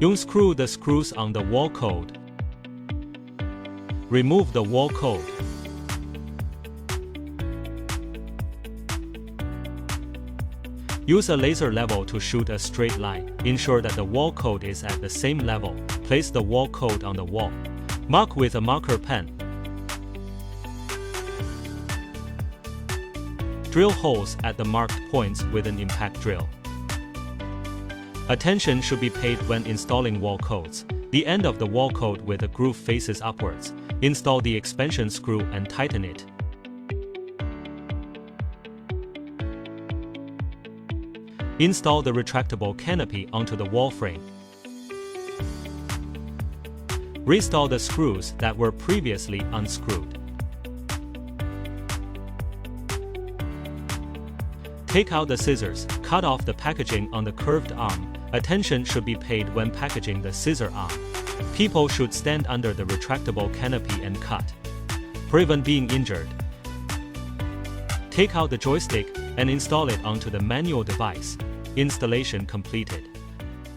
Unscrew the screws on the wall code. Remove the wall code. Use a laser level to shoot a straight line. Ensure that the wall code is at the same level. Place the wall code on the wall. Mark with a marker pen. Drill holes at the marked points with an impact drill. Attention should be paid when installing wall codes. The end of the wall code with a groove faces upwards. Install the expansion screw and tighten it. Install the retractable canopy onto the wall frame. Reinstall the screws that were previously unscrewed. Take out the scissors, cut off the packaging on the curved arm. Attention should be paid when packaging the scissor arm. People should stand under the retractable canopy and cut. Prevent being injured. Take out the joystick and install it onto the manual device. Installation completed.